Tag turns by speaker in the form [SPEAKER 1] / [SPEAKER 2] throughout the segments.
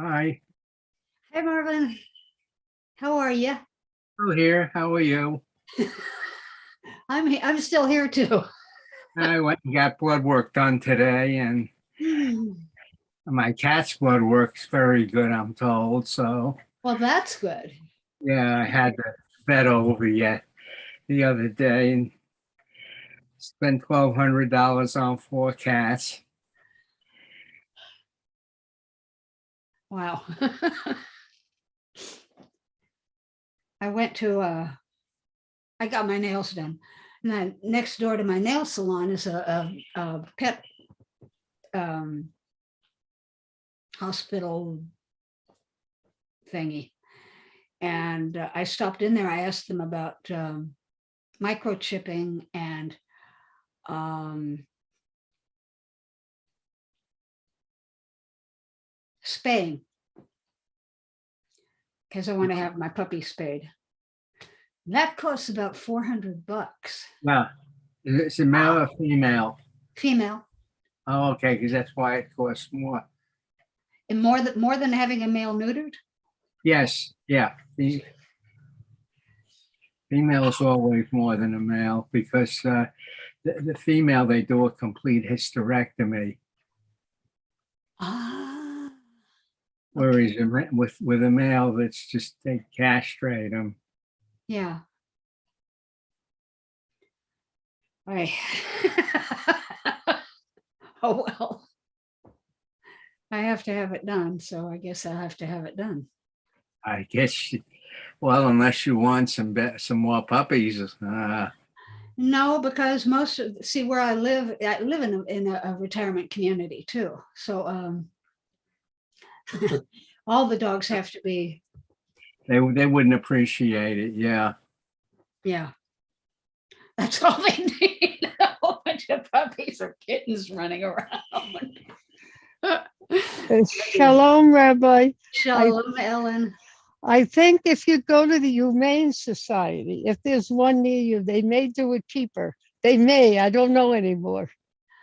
[SPEAKER 1] Hi.
[SPEAKER 2] Hi, Marvin. How are you?
[SPEAKER 1] Oh, here. How are you?
[SPEAKER 2] I'm still here too.
[SPEAKER 1] I went and got blood work done today, and my cat's blood work's very good, I'm told. So,
[SPEAKER 2] Well, that's good.
[SPEAKER 1] yeah, I had the vet over yet the other day and spent $1,200 on 4 cats.
[SPEAKER 2] Wow. I went to I got my nails done, and then next door to my nail salon is a pet hospital thingy, and I stopped in there. I asked them about microchipping and spaying, because I want to have my puppy spayed. That costs about $400.
[SPEAKER 1] Yeah. Is it male or female?
[SPEAKER 2] Female.
[SPEAKER 1] Oh, okay, because that's why it costs more.
[SPEAKER 2] And more than having a male neutered?
[SPEAKER 1] Yes, yeah. The female is always more than a male because the female, they do a complete hysterectomy.
[SPEAKER 2] Ah.
[SPEAKER 1] Whereas with a male, it's just they castrate them.
[SPEAKER 2] Yeah. Right. Oh, well. I have to have it done, so I guess I'll have to have it done.
[SPEAKER 1] I guess, well, unless you want some more puppies.
[SPEAKER 2] No, because see where I live in a retirement community too. So all the dogs have to be.
[SPEAKER 1] They wouldn't appreciate it. Yeah.
[SPEAKER 2] Yeah. That's all they need. A whole bunch of puppies or kittens running around.
[SPEAKER 3] Shalom, Rabbi.
[SPEAKER 2] Shalom, Ellen.
[SPEAKER 3] I think if you go to the Humane Society, if there's one near you, they may do it cheaper. They may, I don't know anymore,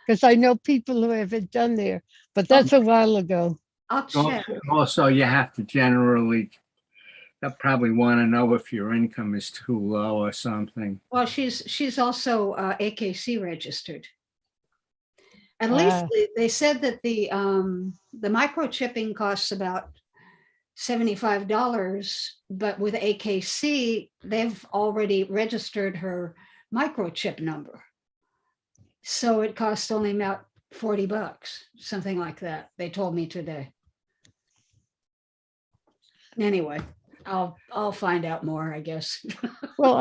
[SPEAKER 3] because I know people who have it done there, but that's a while ago.
[SPEAKER 2] I'll check.
[SPEAKER 1] Also, you have to generally, they'll probably want to know if your income is too low or something.
[SPEAKER 2] Well, she's also AKC registered. At least they said that the microchipping costs about $75, but with AKC, they've already registered her microchip number. So it costs only about $40, something like that. They told me today. Anyway, I'll find out more, I guess.
[SPEAKER 3] Well,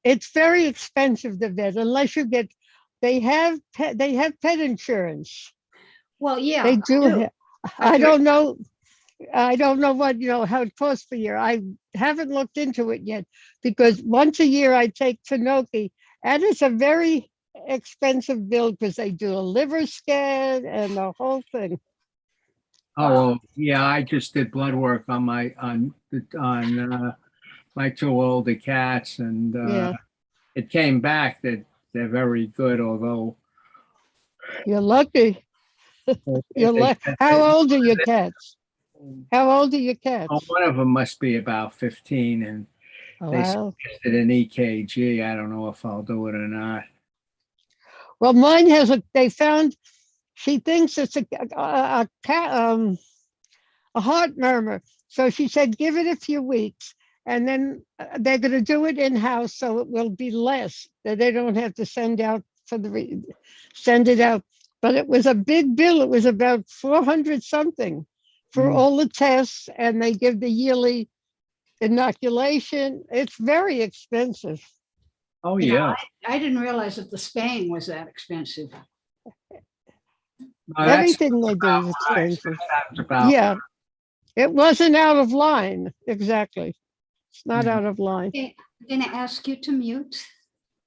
[SPEAKER 3] it's very expensive, the vet, unless you get, they have pet insurance.
[SPEAKER 2] Well, yeah.
[SPEAKER 3] They do. I don't know what, how it costs per year. I haven't looked into it yet, because once a year I take Tanoki, and it's a very expensive bill because they do a liver scan and the whole thing.
[SPEAKER 1] Oh, well, yeah, I just did blood work on my 2 older cats, and it came back that they're very good, although
[SPEAKER 3] you're lucky. How old are your cats? How old are your cats?
[SPEAKER 1] Oh, one of them must be about 15, and they
[SPEAKER 3] Wow.
[SPEAKER 1] suggested an EKG. I don't know if I'll do it or not.
[SPEAKER 3] Well, mine has they found, she thinks it's a heart murmur. So she said, give it a few weeks and then they're going to do it in-house. So it will be less, that they don't have to send out send it out. But it was a big bill. It was about 400 something for all the tests, and they give the yearly inoculation. It's very expensive.
[SPEAKER 1] Oh,
[SPEAKER 2] Yeah,
[SPEAKER 1] yeah.
[SPEAKER 2] I didn't realize that the spaying was that expensive.
[SPEAKER 1] No, that's
[SPEAKER 3] Everything they do is
[SPEAKER 1] right.
[SPEAKER 3] expensive.
[SPEAKER 1] Sounds about
[SPEAKER 3] Yeah, it wasn't out of line. Exactly. It's not
[SPEAKER 1] Mhm.
[SPEAKER 3] out of line.
[SPEAKER 2] Okay, I'm going to ask you to mute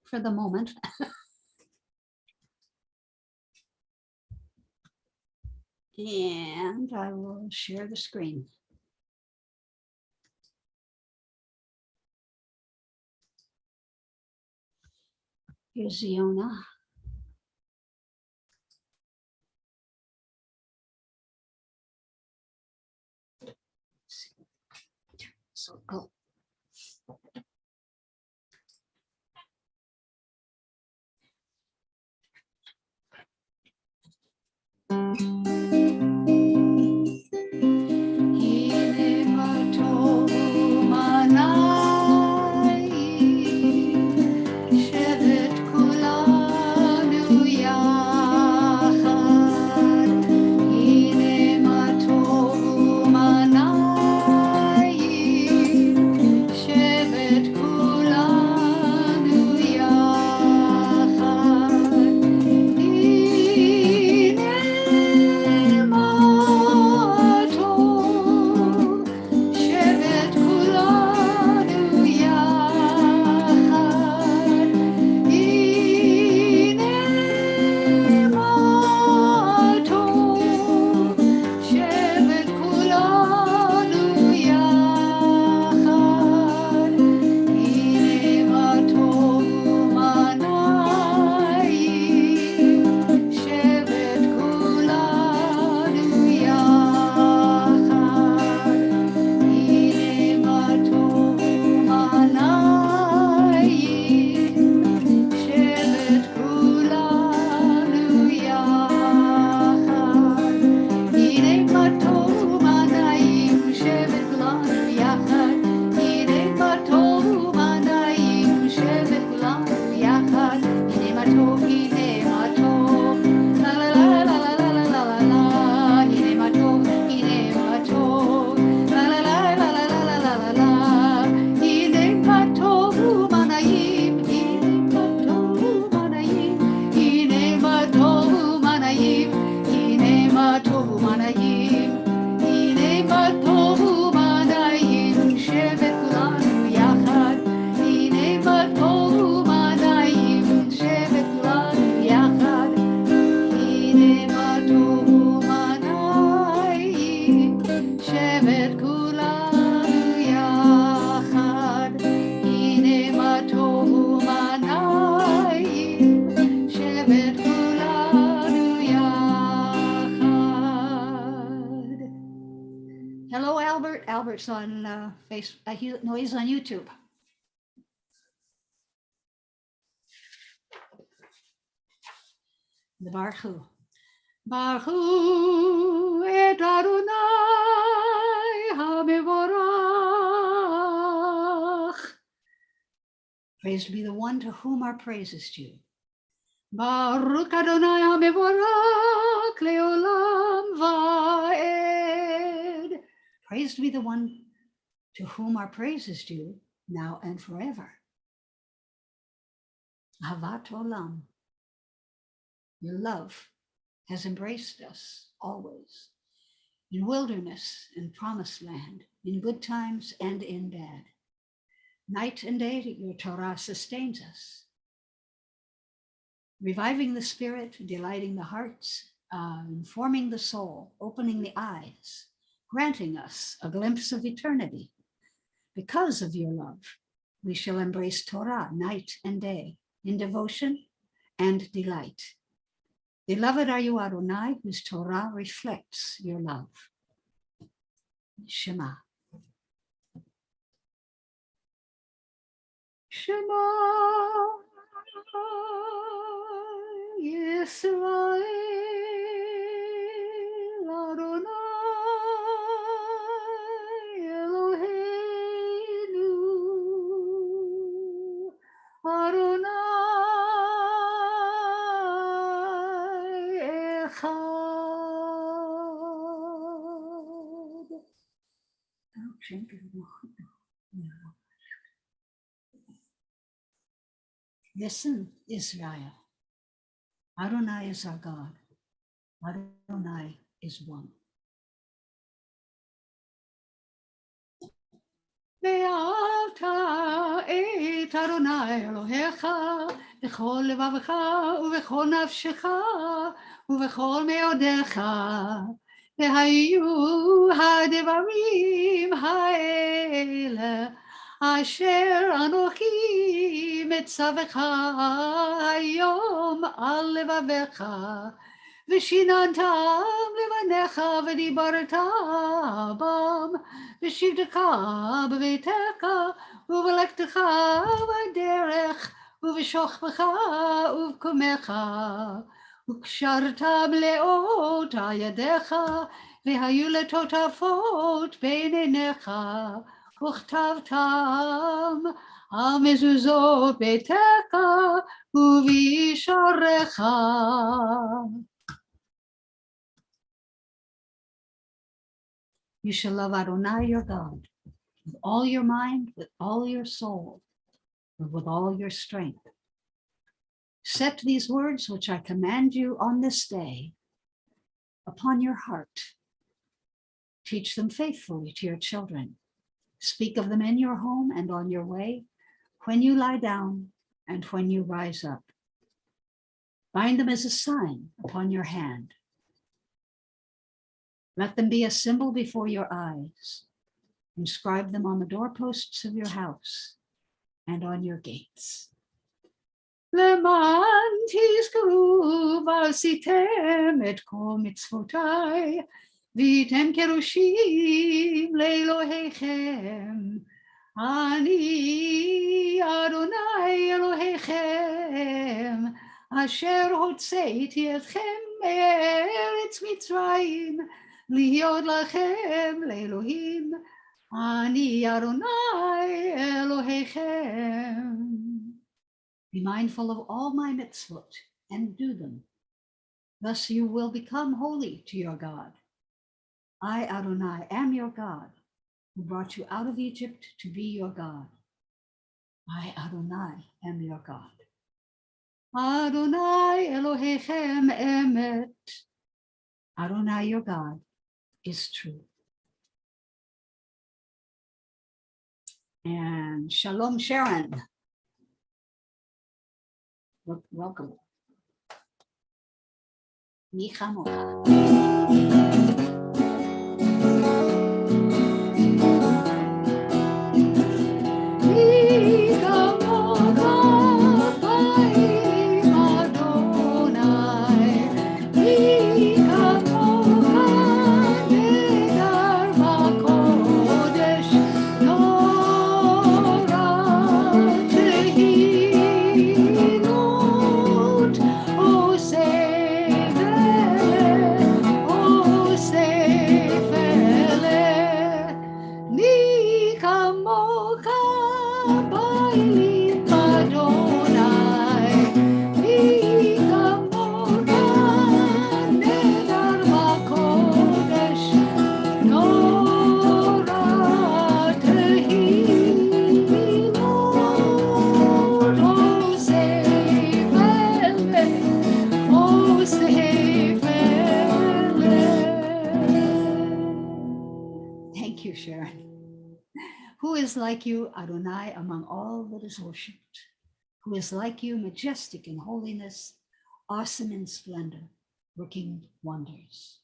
[SPEAKER 2] for the moment. And I will share the screen. Here's Ziona. So go. Hello, Albert. Albert's on Facebook. No, he's on YouTube. The Baruch. Baruch et Adonai HaMevorach. Praised be the one to whom our praise is due. Baruch Adonai HaMevorach Leolam Vaed. Praised be the one to whom our praise is due, now and forever. Ahavat Olam. Your love has embraced us always, in wilderness and promised land, in good times and in bad. Night and day, your Torah sustains us, reviving the spirit, delighting the hearts, informing the soul, opening the eyes, granting us a glimpse of eternity. Because of your love, we shall embrace Torah night and day, in devotion and delight. Beloved are you, Adonai, whose Torah reflects your love. Shema. Shema Yisrael Adonai Eloheinu Adonai Echad. Listen, Israel. Adonai is our God. Adonai is one. ואהבת את אדוני אלוהיך בכל לבבך ובכל נפשך ובכל מאודיך. והיו הדברים האלה אשר אנוכי מצווך היום על לבביך, ושיננתם לבניך ודיברת בם, בשבתך בביתך ובלכתך בדרך ובשוכבך ובקומך, וקשרת מלאות על ידיך, והיו לטוטפות בין עיניך, וכתבתם על מזוזות ביתך ובישעריך. You shall love Adonai your God with all your mind, with all your soul, and with all your strength. Set these words which I command you on this day upon your heart. Teach them faithfully to your children. Speak of them in your home and on your way, when you lie down and when you rise up. Bind them as a sign upon your hand. Let them be a symbol before your eyes. Inscribe them on the doorposts of your house and on your gates. למען תזכרו ועשיתם את כל מצוותיי, והייתם קדושים לאלוהיכם. אני אדוני אלוהיכם, אשר הוצאתי אתכם מארץ מצרים, להיות לכם לאלוהים. אני אדוני אלוהיכם. Be mindful of all my mitzvot and do them. Thus you will become holy to your God. I, Adonai, am your God, who brought you out of Egypt to be your God. I, Adonai, am your God. Adonai Elohechem emet. Adonai, your God, is true. And Shalom, Sharon. Welcome. Mi chamocha. Thank you, Sharon. Who is like you, Adonai, among all that is worshipped? Who is like you, majestic in holiness, awesome in splendor, working wonders?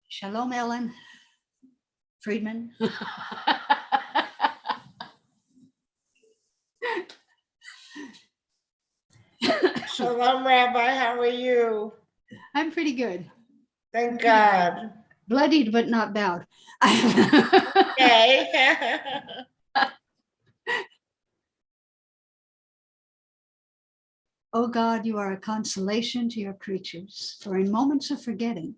[SPEAKER 2] Shalom, Ellen Friedman.
[SPEAKER 4] Shalom, Rabbi. How are you?
[SPEAKER 2] I'm pretty good.
[SPEAKER 4] Thank God.
[SPEAKER 2] Bloodied, but not bowed.
[SPEAKER 4] Okay.
[SPEAKER 2] O God, you are a consolation to your creatures, for in moments of forgetting,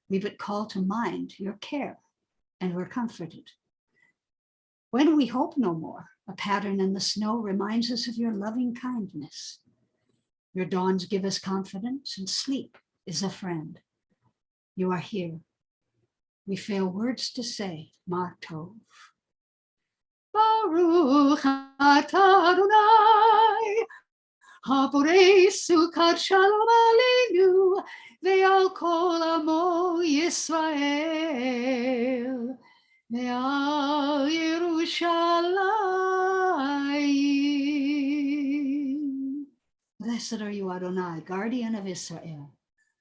[SPEAKER 2] we but call to mind your care, and we're comforted. When we hope no more, a pattern in the snow reminds us of your loving kindness. Your dawns give us confidence, and sleep is a friend. You are here. We fail words to say, Ma Tov. Baruch atah Adonai, haborei sukkot shalom aleinu, ve'al kol amo Yisrael, ve'al Yerushalayim. Blessed are you, Adonai, guardian of Israel,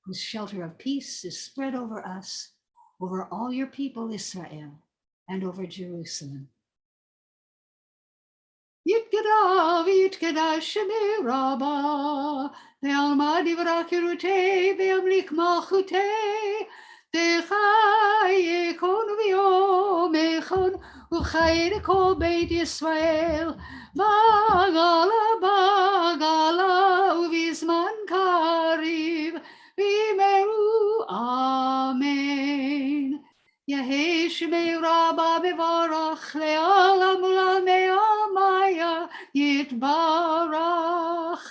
[SPEAKER 2] whose shelter of peace is spread over us, over all your people, Israel, and over Jerusalem. Yitkada v'yitkada shemei rabba, ve'alma divrach yerutei, ve'amlik malchutei, Techai yekon v'yom echon, u'chai kol beit Yisrael, bagala bagala, u'vizman kariv, v'meru amen. Yehei shemei rabba bevarach le'olam u'lamei amaya yitbarach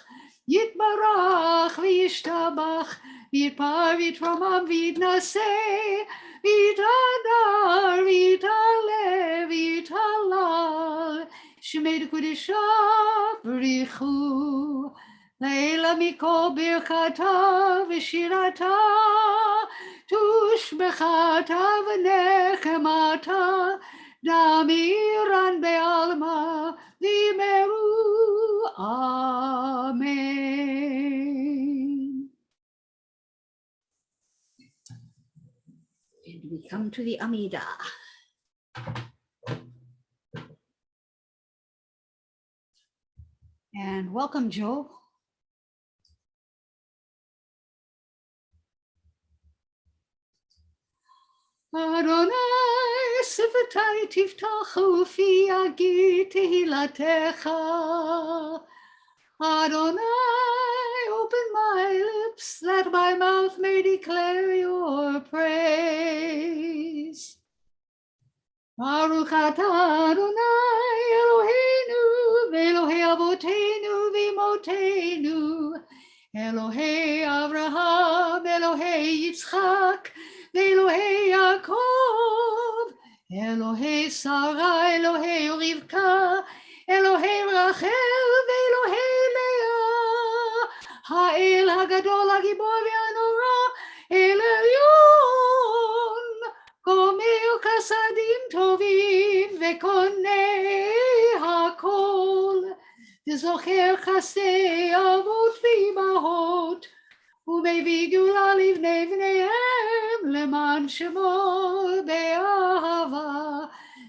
[SPEAKER 2] yitbarach v'yishtabach v'yitpar v'yitromam v'yitnaseh v'yitadar v'yitaleh v'yitalal shemei d'kudishah b'richu Leila mikol birkata v'shirata tushbechata v'nechemata damiran be'alma v'meru amen. And we come to the Amidah. And welcome, Joe. Adonai, sifetai tiftachu fi agid tehilatecha. Adonai, open my lips that my mouth may declare your praise. Baruch atah Adonai Eloheinu, Elohei Avoteinu v'Imotenu, Elohei Avraham, Elohei Yitzchak, Elohei Yaakov, Elohei Sarah, Elohei Rivka, Elohei Rachel, Elohei Leah, Ha'el Hagadol Hagibor v'Hanora, El Elyon. Gomel kasadim tovim vekonei hakol, v'zocher chasdei avot v'imahot, u'mevii gula livnei v'neihem leman shemo be'ahava,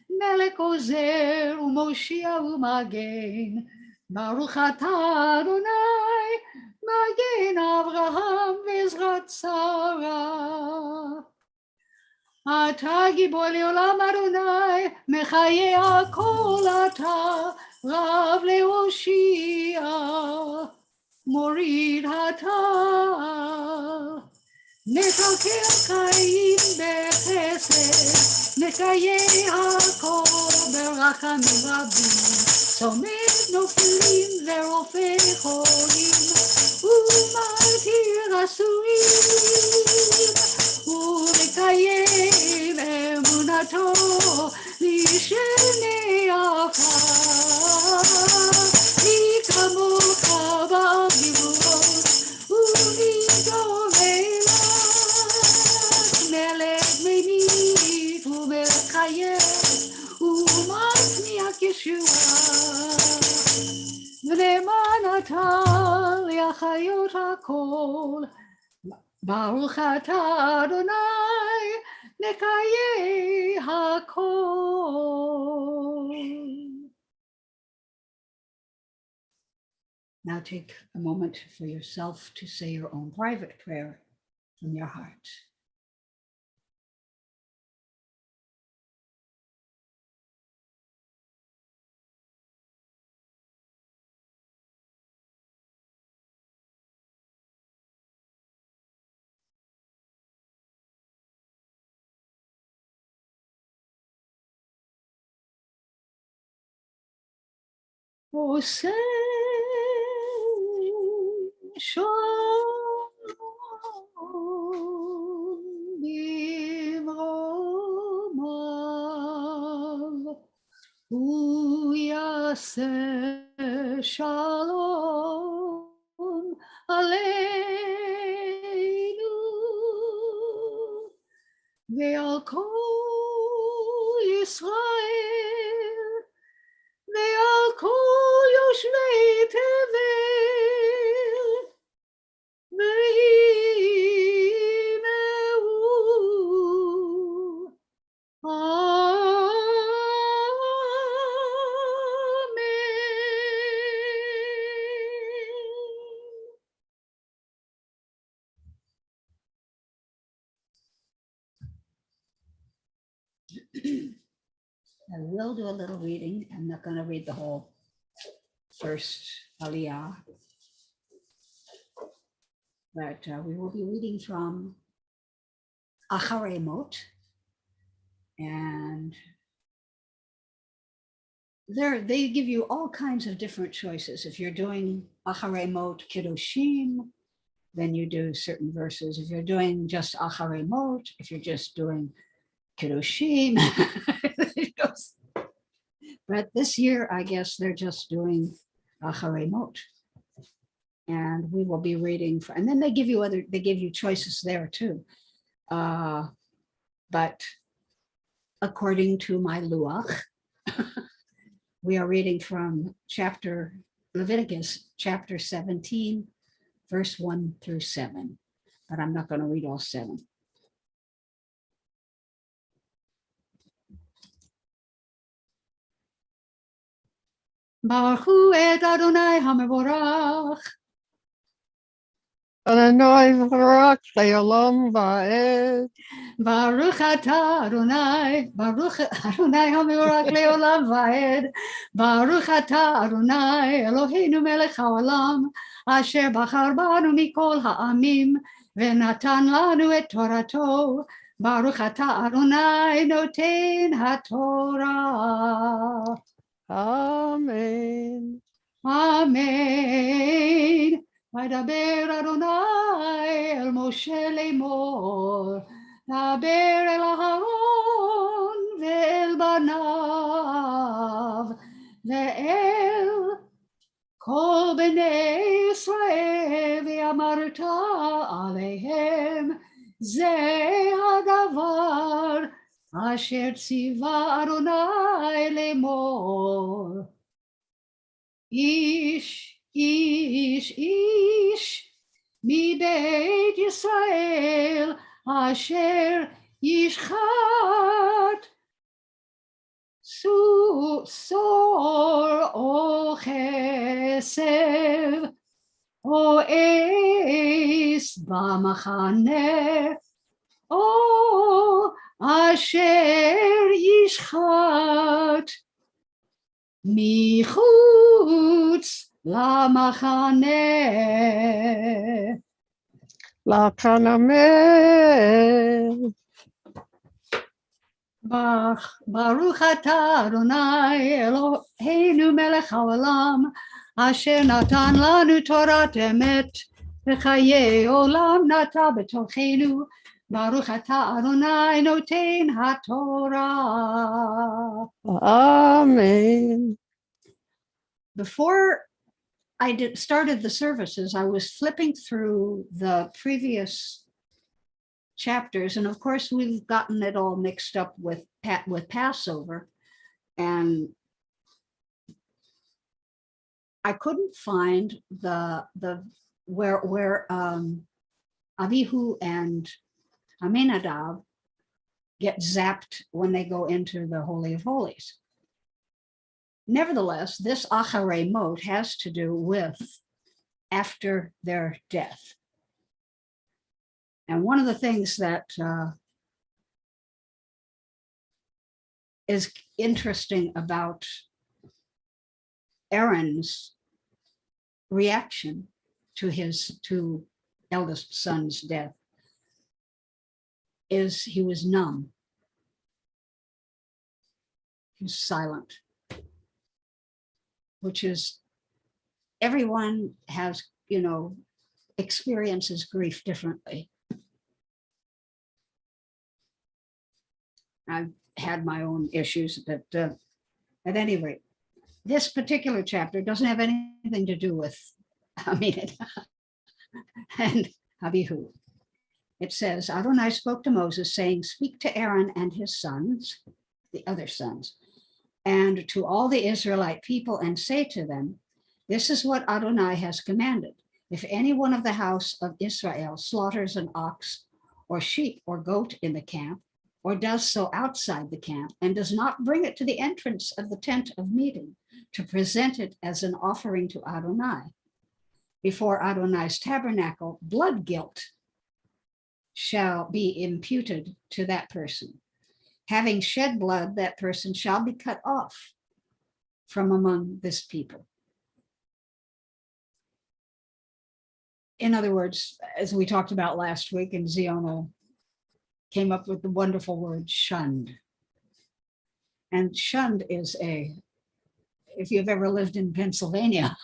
[SPEAKER 2] melech ozer u'moshia u'magen, Baruch atah Adonai, magen Avraham v'ezrat Sarah. אתה גיבור לעולם אדוני, מחיי הכל אתה, רב להושיע, מוריד אתה. נקלקל חיים בחסד, נקיים הכל ברחמים רבים, צומד נופלים ורופא חולים, ומרתיר אסורים. ומקיים אמונתו משני עפר, מי כמוך בגבורות ומדומי לך, מלך ממית ומחייב ומצמיח ישועה, ונאמן אתה להחיות הכל. Baruch atah Adonai, nekayeh hakol. Now take a moment for yourself to say your own private prayer from your heart. Ose Shalom bimromav Uyaseh Shalom Aleinu Ve'al kol Yisrael ועל כל יושבי תבל, וימרו. Amen. I will do a little reading. I'm not going to read the whole first Aliyah, but we will be reading from Acharei Mot, and they give you all kinds of different choices. If you're doing Acharei Mot Kiddushim, then you do certain verses. If you're doing just Acharei Mot, if you're just doing Kiddushim, but this year, I guess they're just doing Acharei Mot. And we will be reading, and then they give you choices there too. But according to my Luach, we are reading from Leviticus chapter 17, verse 1 through 7. But I'm not going to read all 7. Baruch hu et Adonai HaMevorach.
[SPEAKER 3] Adonai Barak Le'olam Va'ed.
[SPEAKER 2] Baruch atah Adonai, Baruch Adonai HaMevorach Le'olam Va'ed. Baruch atah Adonai Eloheinu melech haolam, asher bachar banu mikol ha'amim, ve'natan lanu et Torato. Baruch atah Adonai noten haTorah.
[SPEAKER 3] Amen.
[SPEAKER 2] Amen. וידבר אדוני אל משה לאמור, דבר אל אהרון ואל בניו ואל כל בני ישראל, ואמרת עליהם, זה הדבר אשר ציווה אדוני לאמור. איש מבית ישראל אשר ישחט סור או כסף או עץ במחנה, או אשר ישחט מחוץ למחנה.
[SPEAKER 3] Lakan amen.
[SPEAKER 2] ברוך אתה אדוני אלוהינו מלך העולם, אשר נתן לנו תורת אמת וחיי עולם נטע בתוכנו. ברוך אתה אדוני נותן התורה.
[SPEAKER 3] Amen.
[SPEAKER 2] Before I started the services, I was flipping through the previous chapters, and of course we've gotten it all mixed up with Passover, and I couldn't find the where Avihu and Aminadab get zapped when they go into the Holy of Holies. Nevertheless, this Acharei Mot has to do with after their death. And one of the things that is interesting about Aaron's reaction to his two eldest sons' death is he was numb. He was silent, which is, everyone has, experiences grief differently. I've had my own issues, but at any rate, this particular chapter doesn't have anything to do with Aminad and Abihu. It says, Adonai spoke to Moses, saying, speak to Aaron and his sons, the other sons, and to all the Israelite people, and say to them, this is what Adonai has commanded. If any one of the house of Israel slaughters an ox or sheep or goat in the camp, or does so outside the camp, and does not bring it to the entrance of the tent of meeting to present it as an offering to Adonai, before Adonai's tabernacle, blood guilt shall be imputed to that person. Having shed blood, that person shall be cut off from among this people. In other words, as we talked about last week, and Ziona came up with the wonderful word shunned. And shunned is if you've ever lived in Pennsylvania,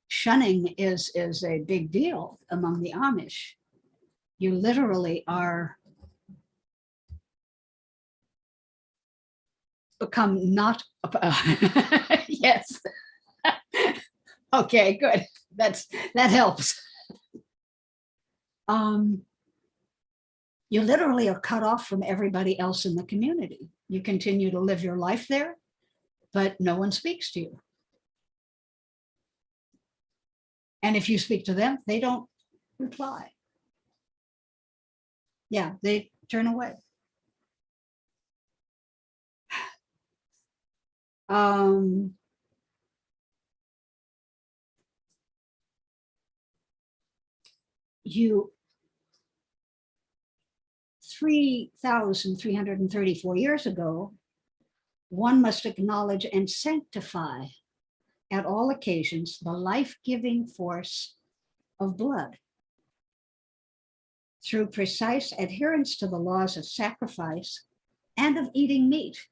[SPEAKER 2] shunning is a big deal among the Amish. You literally are become not, yes. Okay, good. That helps. You literally are cut off from everybody else in the community. You continue to live your life there, but no one speaks to you. And if you speak to them, they don't reply. Yeah, they turn away. You 3,334 years ago, one must acknowledge and sanctify at all occasions the life-giving force of blood through precise adherence to the laws of sacrifice and of eating meat.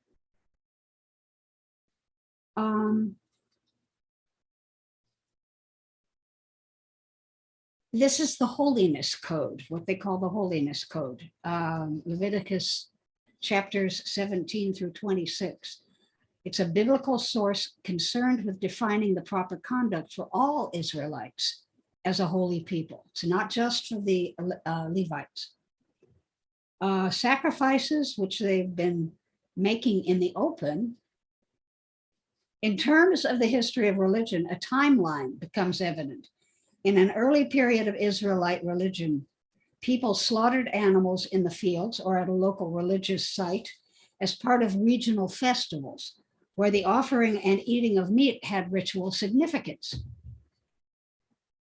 [SPEAKER 2] This is the holiness code, what they call the holiness code, Leviticus chapters 17 through 26. It's a biblical source concerned with defining the proper conduct for all Israelites as a holy people. It's not just for the Levites. Sacrifices, which they've been making in the open, in terms of the history of religion, a timeline becomes evident. In an early period of Israelite religion, people slaughtered animals in the fields or at a local religious site as part of regional festivals, where the offering and eating of meat had ritual significance.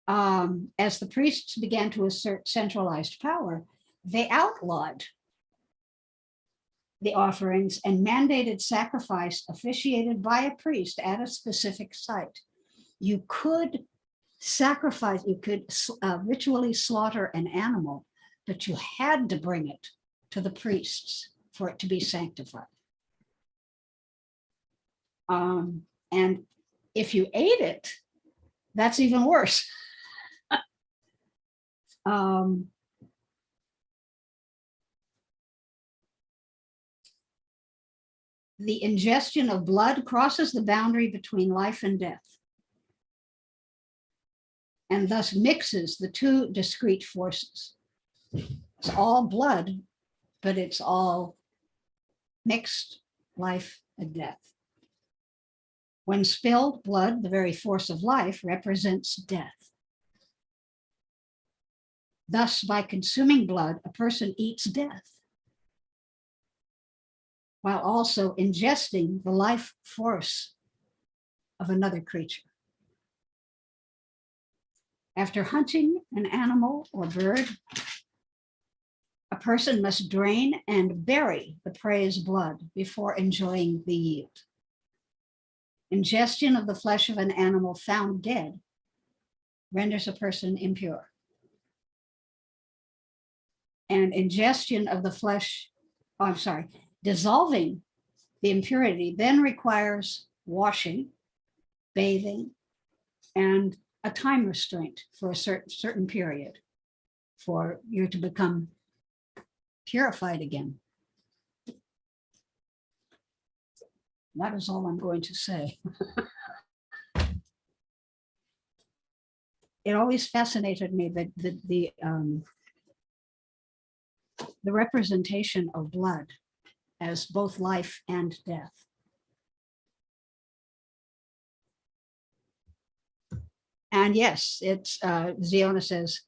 [SPEAKER 2] As the priests began to assert centralized power, they outlawed the offerings and mandated sacrifice officiated by a priest at a specific site. You could sacrifice, you could ritually slaughter an animal, but you had to bring it to the priests for it to be sanctified. And if you ate it, that's even worse. The ingestion of blood crosses the boundary between life and death, and thus mixes the two discrete forces. It's all blood, but it's all mixed life and death. When spilled blood, the very force of life, represents death. Thus, by consuming blood, a person eats death, while also ingesting the life force of another creature. After hunting an animal or bird, a person must drain and bury the prey's blood before enjoying the yield. Ingestion of the flesh of an animal found dead renders a person impure. And ingestion of the flesh, dissolving the impurity then requires washing, bathing, and a time restraint for a certain period for you to become purified again. That is all I'm going to say. It always fascinated me that the representation of blood as both life and death. And yes, it's Ziona says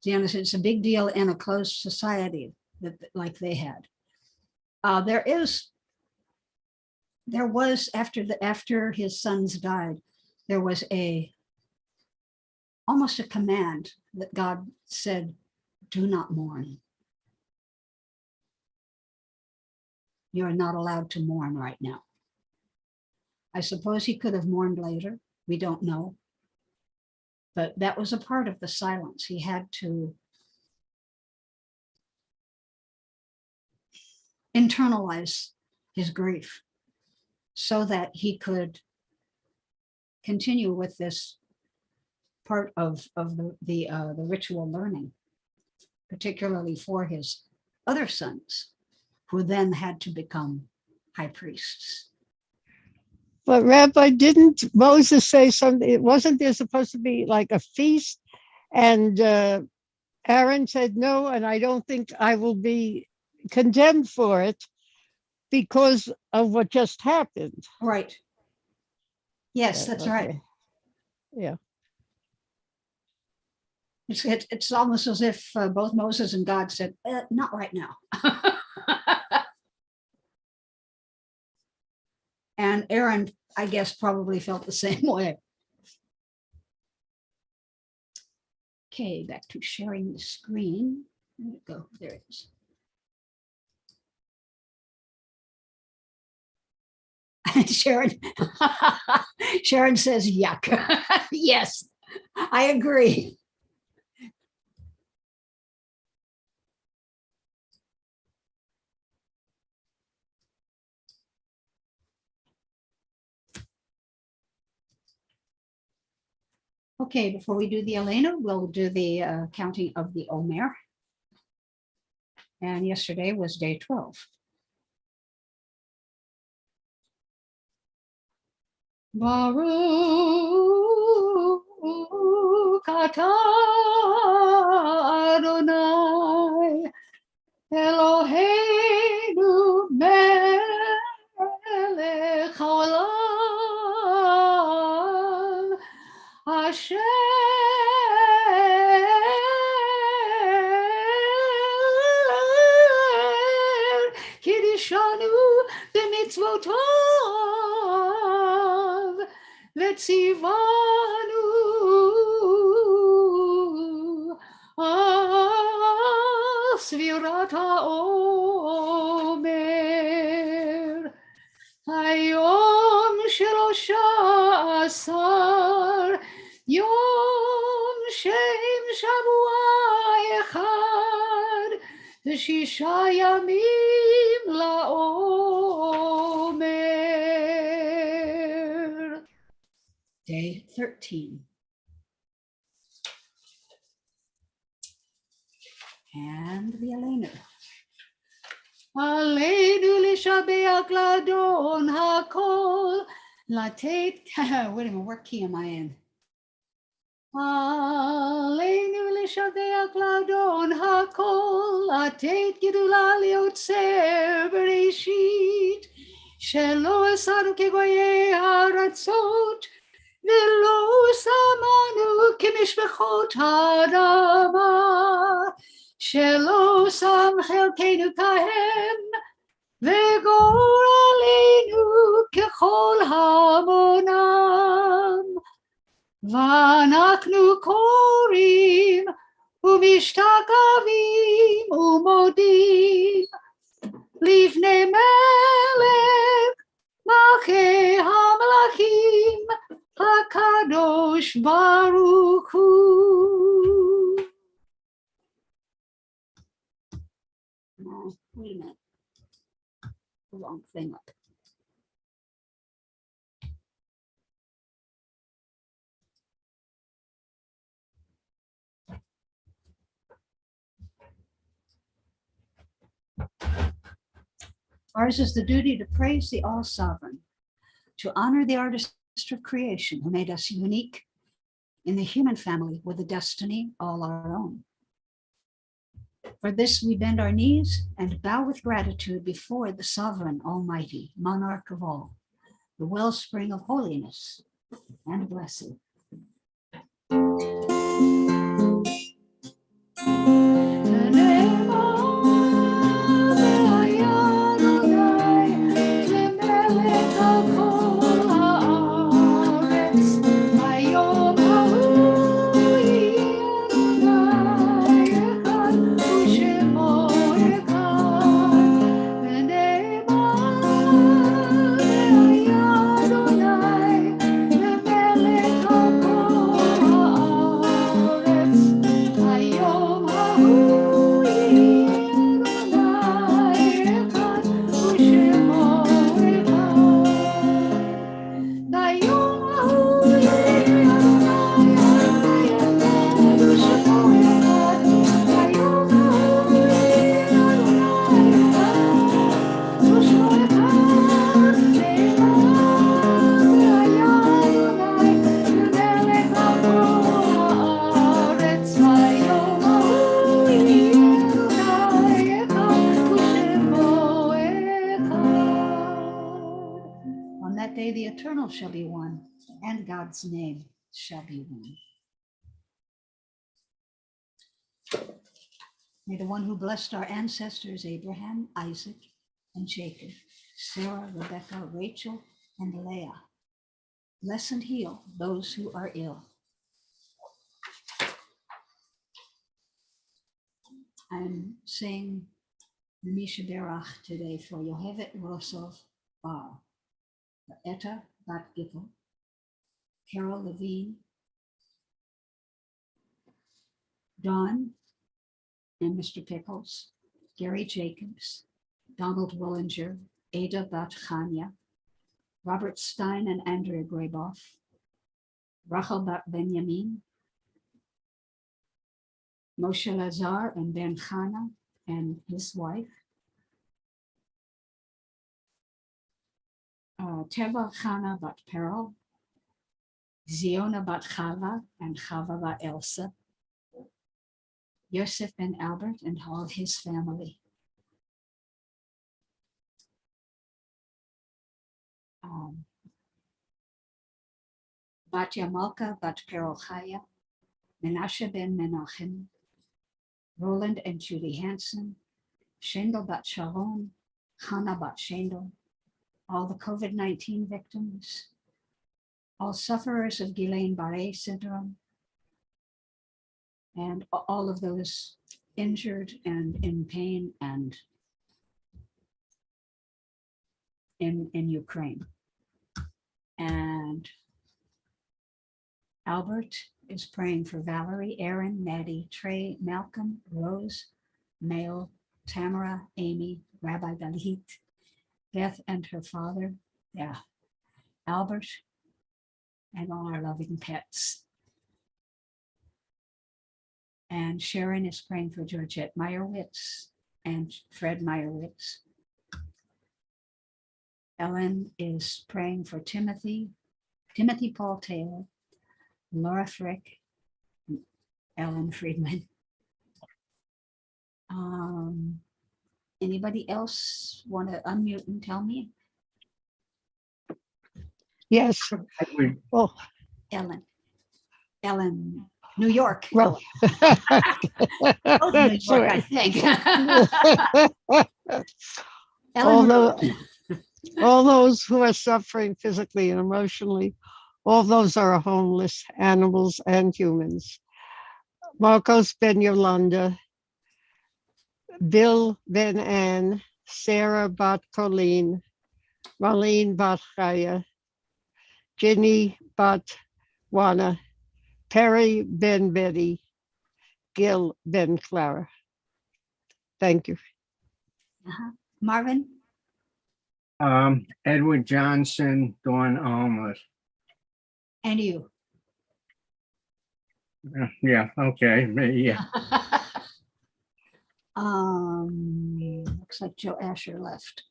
[SPEAKER 2] it's a big deal in a closed society that like they had. There was after his sons died, there was almost a command that God said, do not mourn. You are not allowed to mourn right now. I suppose he could have mourned later. We don't know. But that was a part of the silence. He had to internalize his grief so that he could continue with this part of the ritual learning, particularly for his other sons, who then had to become high priests.
[SPEAKER 3] But Rabbi, didn't Moses say something? Wasn't there supposed to be like a feast? And Aaron said, no, and I don't think I will be condemned for it because of what just happened.
[SPEAKER 2] Right. Yes, that's
[SPEAKER 3] Okay.
[SPEAKER 2] right.
[SPEAKER 3] Yeah.
[SPEAKER 2] It's almost as if both Moses and God said, not right now. And Aaron, I guess, probably felt the same way. Okay, back to sharing the screen. There we go. There it is. Sharon says, yuck. Yes, I agree. Okay, before we do the Elena, we'll do the counting of the Omer. And yesterday was day 12. Baruch atah Adonai Eloheinu melech haolam Asher Kiddishanu b'mitzvotav v'tzivanu al svirat ha'omer hayom shelosha asar yom shem shavua echad v'shisha yamim la'omer. Day 13. And the Elena. Aleinu lishabeach ladon hakol latet. Wait a minute, what key am I in? Aleinu lishabeach ladon hakol latet gidula liotzer bereshit shelo esanu kegoyei haratzot velo samanu kemishpechot hadama shelo sam chelkeinu kahem vegor aleinu kechol hamonam vana משתחווים ומודים לפני מלך מלכי המלכים הקדוש ברוך הוא. Wait a minute. The wrong thing up. Ours is the duty to praise the All-Sovereign, to honor the artist of creation who made us unique in the human family with a destiny all our own. For this, we bend our knees and bow with gratitude before the Sovereign Almighty, Monarch of all, the wellspring of holiness and blessing. The eternal shall be one, and God's name shall be one. May the one who blessed our ancestors, Abraham, Isaac, and Jacob, Sarah, Rebecca, Rachel, and Leah, bless and heal those who are ill. I'm saying the Misha Berach today for Yohevet Rosov Bar, Etta Bat Gittel, Carol Levine, Don and Mr. Pickles, Gary Jacobs, Donald Willinger, Ada Bat Chania, Robert Stein and Andrea Graboff, Rachel Bat Benjamin, Moshe Lazar and Ben Chana and his wife, Teva Chana Bat Perel, Ziona Bat Chava and Chava Bat Elsa, Yosef Ben Albert and all his family. Batya Malka Bat Perel Chaya, Menashe Ben Menachem, Roland and Judy Hansen, Shendel Bat Sharon, Hannah Bat Shendel, all the COVID-19 victims, all sufferers of Guillain-Barré syndrome, and all of those injured and in pain and in Ukraine. And Albert is praying for Valerie, Aaron, Maddie, Trey, Malcolm, Rose, Mail, Tamara, Amy, Rabbi Galit, Beth and her father, Albert, and all our loving pets. And Sharon is praying for Georgette Meyerowitz and Fred Meyerowitz. Ellen is praying for Timothy Paul Taylor, Laura Frick, Ellen Friedman. Anybody else want to unmute and tell me?
[SPEAKER 3] Yes. Oh,
[SPEAKER 2] Ellen, New York.
[SPEAKER 3] well.
[SPEAKER 2] Both New
[SPEAKER 3] That's
[SPEAKER 2] York, I
[SPEAKER 3] right.
[SPEAKER 2] think. Ellen,
[SPEAKER 3] All those who are suffering physically and emotionally, all those are homeless animals and humans. Marcos Ben Yolanda, Bill Ben Ann, Sarah Bat Colleen, Marlene Bat Chaya, Ginny Bat Wana, Perry Ben Betty, Gil Ben Clara. Thank you.
[SPEAKER 2] Marvin,
[SPEAKER 1] Edward Johnson, Dawn Almers.
[SPEAKER 2] and you.
[SPEAKER 1] Yeah, okay, yeah.
[SPEAKER 2] Looks like Joe Asher left.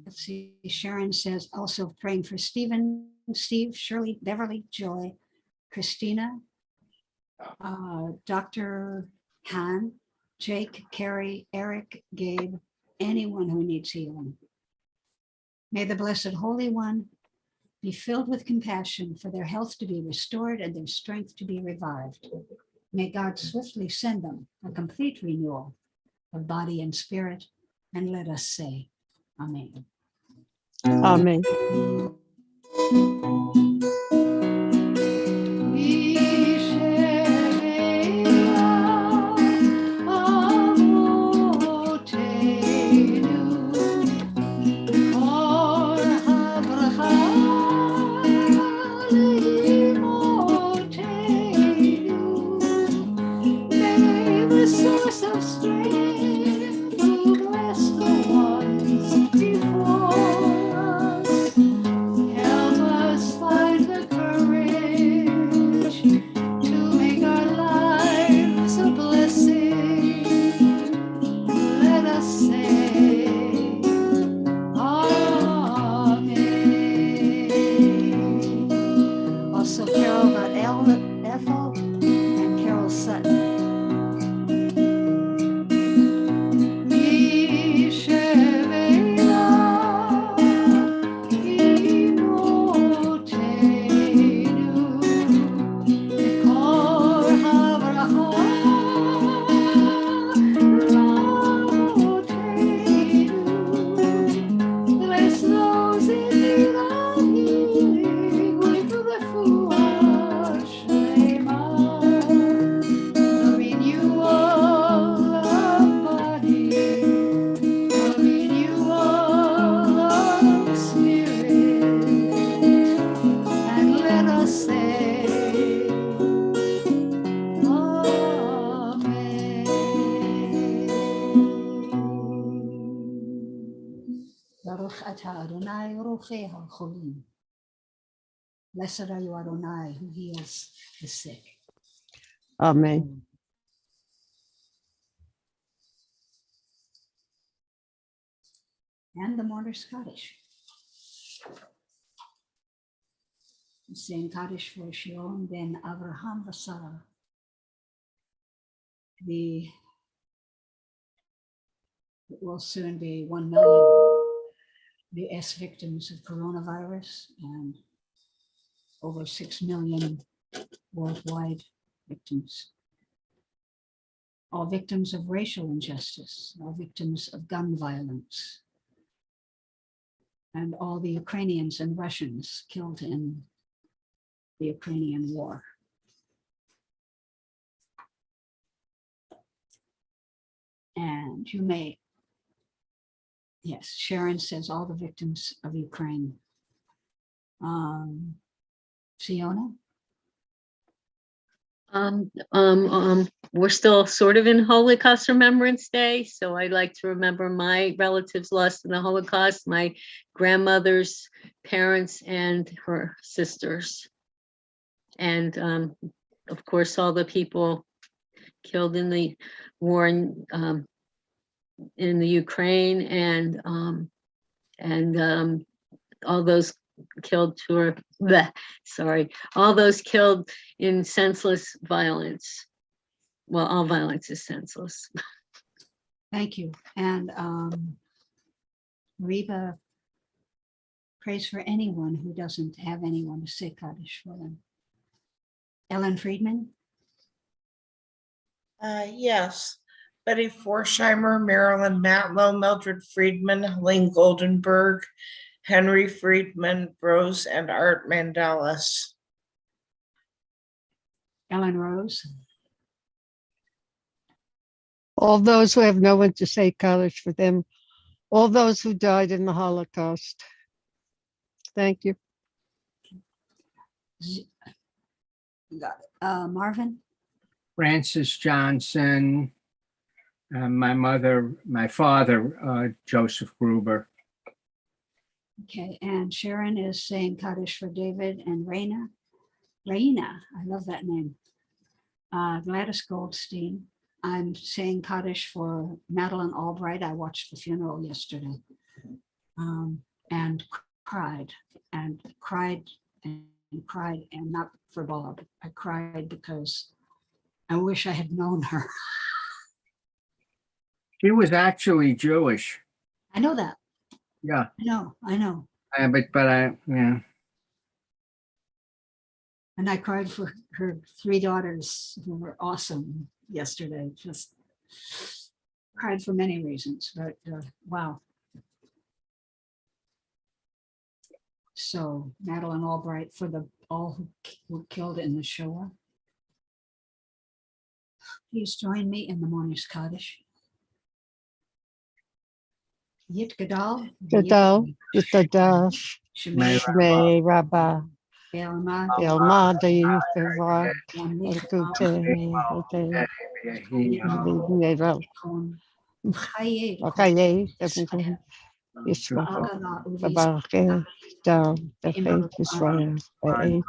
[SPEAKER 2] Let's see, Sharon says also praying for Stephen, Steve, Shirley, Beverly, Joy, Christina, Dr. Han, Jake, Carrie, Eric, Gabe, anyone who needs healing. May the Blessed Holy One be filled with compassion for their health to be restored and their strength to be revived. May God swiftly send them a complete renewal of body and spirit, and let us say, Amen.
[SPEAKER 3] Amen.
[SPEAKER 2] Source of strength to bless the ones before us. Help us find the courage to make our lives a blessing. Let us say, Amen. Also, Carol got Ethel and Carol Sutton. Baruch atah Adonai Rofei HaCholim. Blessed are you, Adonai, who heals the sick.
[SPEAKER 3] Amen.
[SPEAKER 2] And the Mourner's Kaddish. Saying Kaddish for Shalom ben Avraham Vasara. It will soon be 1 million US victims of coronavirus and over 6 million worldwide victims. All victims of racial injustice, all victims of gun violence, and all the Ukrainians and Russians killed in the Ukrainian war. And you may, yes, Sharon says all the victims of Ukraine. Fiona?
[SPEAKER 5] We're still sort of in Holocaust Remembrance Day, so I'd like to remember my relatives lost in the Holocaust, my grandmother's parents and her sisters. And of course, all the people killed in the war in the Ukraine, and all those killed all those killed in senseless violence. Well, all violence is senseless.
[SPEAKER 2] Thank you. And Reba prays for anyone who doesn't have anyone to say Kaddish for them. Ellen Friedman?
[SPEAKER 4] Yes. Betty Forsheimer, Marilyn Matlow, Mildred Friedman, Helene Goldenberg, Henry Friedman, Rose and Art Mandelis.
[SPEAKER 2] Ellen Rose.
[SPEAKER 3] All those who have no one to say Kaddish for them, all those who died in the Holocaust. Thank you.
[SPEAKER 2] Got it. Marvin.
[SPEAKER 1] Francis Johnson, my father, Joseph Gruber.
[SPEAKER 2] Okay, and Sharon is saying Kaddish for David and Raina. Raina, I love that name. Gladys Goldstein. I'm saying Kaddish for Madeline Albright. I watched the funeral yesterday and cried and cried and cried, and not for Bob. I cried because I wish I had known her.
[SPEAKER 1] She was actually Jewish.
[SPEAKER 2] I know that.
[SPEAKER 1] Yeah,
[SPEAKER 2] I know.
[SPEAKER 1] yeah.
[SPEAKER 2] And I cried for her 3 daughters who were awesome yesterday. Just cried for many reasons, but wow. So Madeline Albright for all who were killed in the Shoah. Please join me in the morning Kaddish. Yit Gadal.
[SPEAKER 3] Gadal, Yitadash,
[SPEAKER 1] Shmei
[SPEAKER 3] Shmei Rabbah,
[SPEAKER 2] Elma.
[SPEAKER 3] Elma, Dei, Feva,
[SPEAKER 2] Yamit.
[SPEAKER 3] Elkute, Nevel,
[SPEAKER 2] Chaye.
[SPEAKER 3] Okaye, Devon, Yisrael,
[SPEAKER 2] Agala Uvis.
[SPEAKER 3] Tabarke, Dal, Tefet, Israel, Ba'et,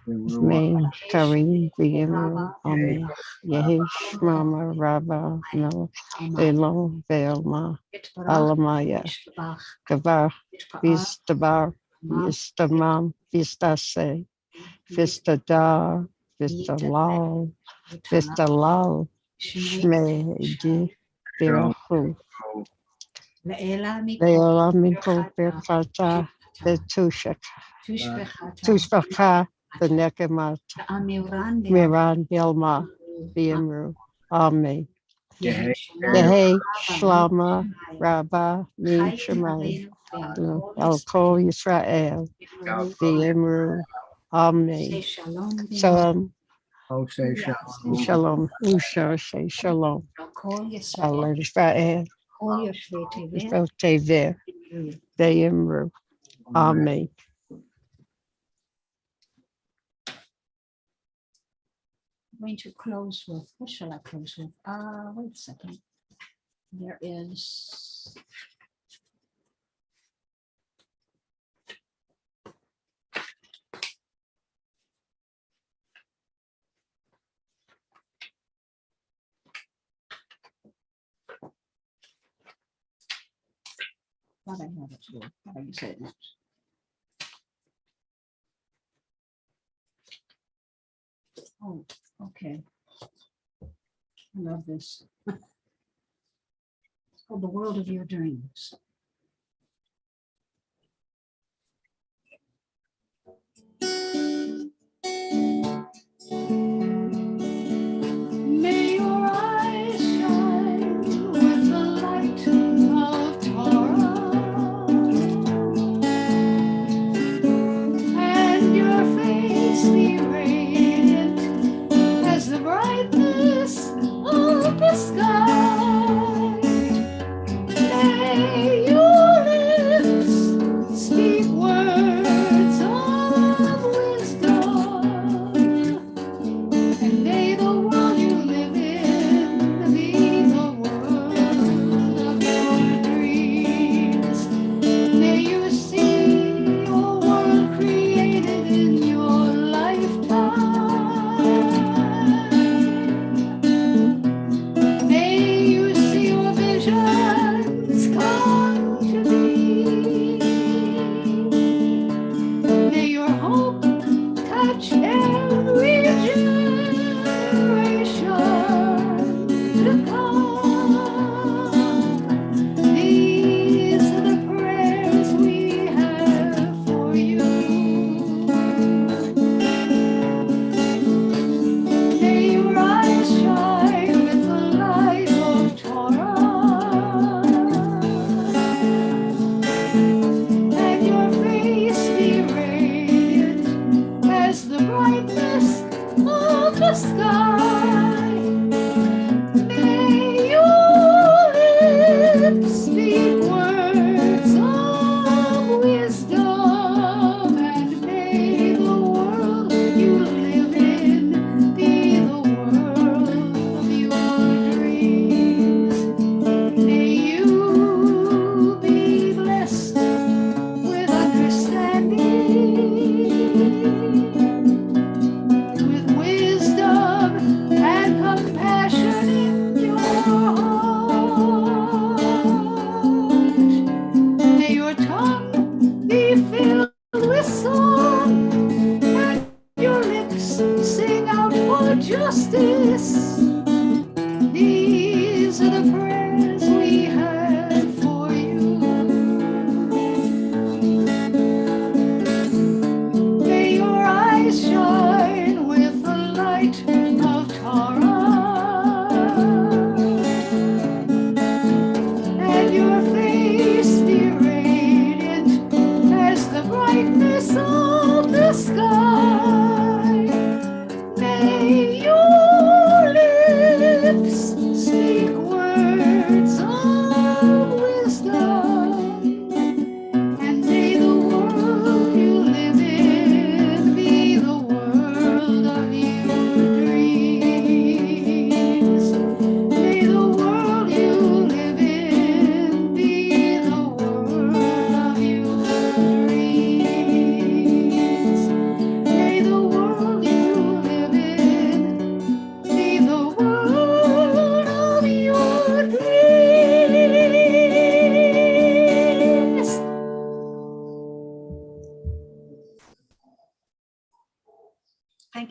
[SPEAKER 3] Main, Karim, V'Yimru, Amen, Yehish, Mama, Rabba, No, Elon, Ve'elma, Alamaya, Gavar, Vistabar, Vistamam, Vistase, Vistadar, Vistalal, Vistalal, Shmei, Birachu, Ve'olam Mikol Birchata, Ve'tushak, Tushbaka, Ve'nekemat, Miran, Bilma, V'Yimru, Amen. Yehi, Shlama, Rabba, Mi, Shemai, Al-Kol Yisrael, V'Yimru, Amen. Shalom,
[SPEAKER 1] Say Shalom.
[SPEAKER 3] Shalom, Usha, say Shalom, Al Israel, Yisrael Tever, V'Yimru, Amen.
[SPEAKER 2] I'm going to close with, what shall I close with? Wait a second. There is. Thought I had it here. How do you say it next? Oh, okay. I love this. It's called The World of Your Dreams. May your eyes shine with the light of Torah, and your face be radiant as the brightness of the sky. May your lips speak words of wisdom,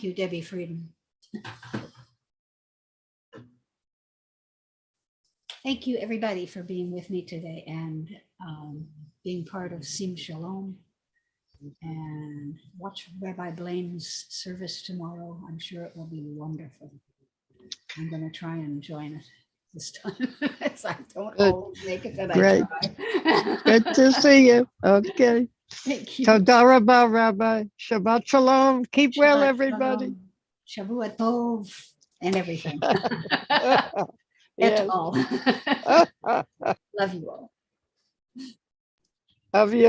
[SPEAKER 2] Thank you, Debbie Frieden. Thank you, everybody, for being with me today and being part of Sim Shalom. And watch Rabbi Blaine's service tomorrow. I'm sure it will be wonderful. I'm going to try and join it this time. As I don't
[SPEAKER 3] Good.
[SPEAKER 2] always make it, but
[SPEAKER 3] Great.
[SPEAKER 2] I try.
[SPEAKER 3] Good to see you. Okay.
[SPEAKER 2] Thank you.
[SPEAKER 3] Toda rabah, Rabbi. Shabbat shalom. Keep well,
[SPEAKER 2] Shabbat
[SPEAKER 3] everybody.
[SPEAKER 2] shalom, Shavua tov, and everything.
[SPEAKER 3] Yes.
[SPEAKER 2] Et all. Love you all.
[SPEAKER 3] Have you?